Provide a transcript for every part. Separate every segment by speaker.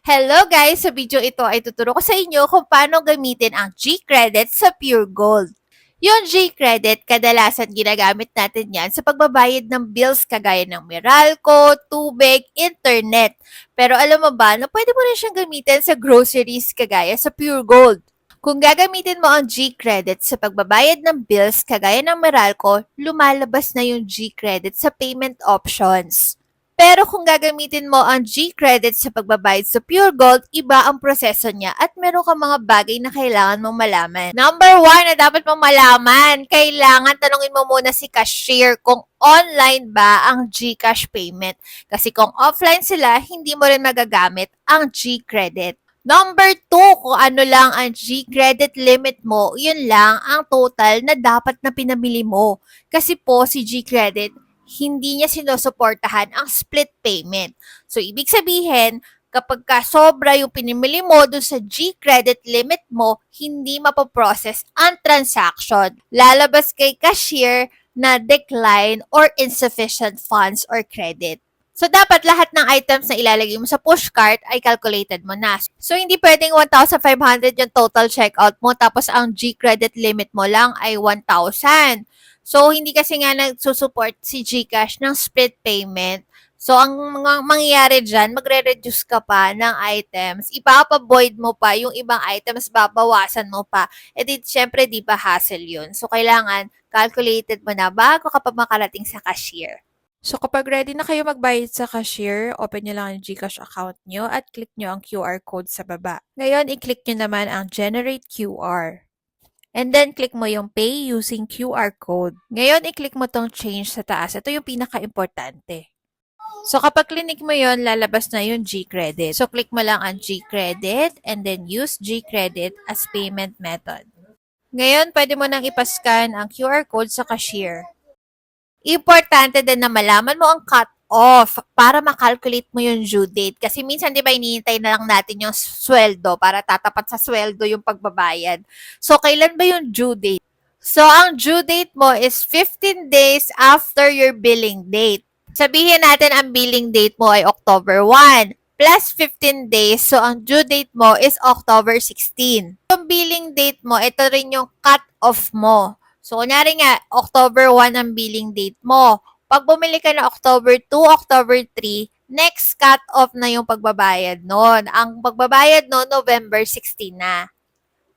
Speaker 1: Hello guys! Sa video ito ay tuturo ko sa inyo kung paano gamitin ang G-Credit sa Pure Gold. Yung G-Credit, kadalasan ginagamit natin yan sa pagbabayad ng bills kagaya ng Meralco, tubig, internet. Pero alam mo ba na pwede mo rin siyang gamitin sa groceries kagaya sa Pure Gold. Kung gagamitin mo ang G-Credit sa pagbabayad ng bills kagaya ng Meralco, lumalabas na yung G-Credit sa payment options. Pero kung gagamitin mo ang G-Credit sa pagbabayad sa Pure Gold, iba ang proseso niya at meron ka mga bagay na kailangan mong malaman. Number 1 na dapat mong malaman, kailangan tanungin mo muna si cashier kung online ba ang GCash payment. Kasi kung offline sila, hindi mo rin magagamit ang G-Credit. Number 2, kung ano lang ang G-Credit limit mo, yun lang ang total na dapat na pinamili mo. Kasi po si G-Credit, hindi niya sinusuportahan ang split payment. So, ibig sabihin, kapag ka sobra yung pinimili mo dun sa G-credit limit mo, hindi mapoprocess ang transaction. Lalabas kay cashier na decline or insufficient funds or credit. So, dapat lahat ng items na ilalagay mo sa push cart ay calculated mo na. So, hindi pwedeng 1,500 yung total checkout mo tapos ang G-credit limit mo lang ay 1,000. So, hindi kasi nga nagsusupport si GCash ng split payment. So, ang mga mangyayari dyan, magre-reduce ka pa ng items. Ipapa-void mo pa yung ibang items, babawasan mo pa. E di, syempre, di ba hassle yun? So, kailangan calculated mo na bago ka pa makarating sa cashier.
Speaker 2: So kapag ready na kayo magbayad sa cashier, open nyo lang ang GCash account nyo at click nyo ang QR code sa baba. Ngayon, i-click nyo naman ang Generate QR. And then, click mo yung Pay using QR code. Ngayon, i-click mo tong Change sa taas. Ito yung pinaka-importante. So, kapag click mo yon, lalabas na yung G-Credit. So, click mo lang ang G-Credit and then use G-Credit as payment method. Ngayon, pwede mo nang ipascan ang QR code sa cashier. Importante din na malaman mo ang cut-off para makalculate mo yung due date. Kasi minsan, di ba, hinihintay na lang natin yung sweldo para tatapat sa sweldo yung pagbabayad. So, kailan ba yung due date? So, ang due date mo is 15 days after your billing date. Sabihin natin ang billing date mo ay October 1 plus 15 days. So, ang due date mo is October 16. Yung billing date mo, ito rin yung cut-off mo. So, kunyari nga, October 1 ang billing date mo. Pag bumili ka na October 2, October 3, next cut-off na yung pagbabayad nun. Ang pagbabayad no, November 16 na.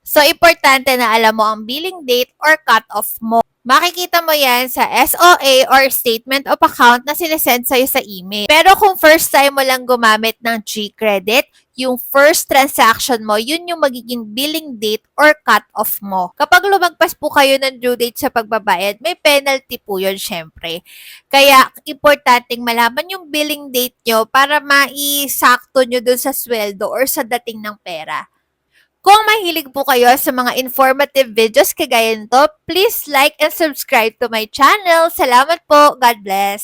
Speaker 2: So, importante na alam mo ang billing date or cut-off mo. Makikita mo yan sa SOA or Statement of Account na sinesend sa'yo sa email. Pero kung first time mo lang gumamit ng G-Credit, yung first transaction mo, yun yung magiging billing date or cut-off mo. Kapag lumagpas po kayo ng due date sa pagbabayad, may penalty po yun syempre. Kaya, importanteng malaman yung billing date nyo para maisakto nyo dun sa sweldo or sa dating ng pera. Kung mahilig po kayo sa mga informative videos kagaya nito, please like and subscribe to my channel. Salamat po. God bless.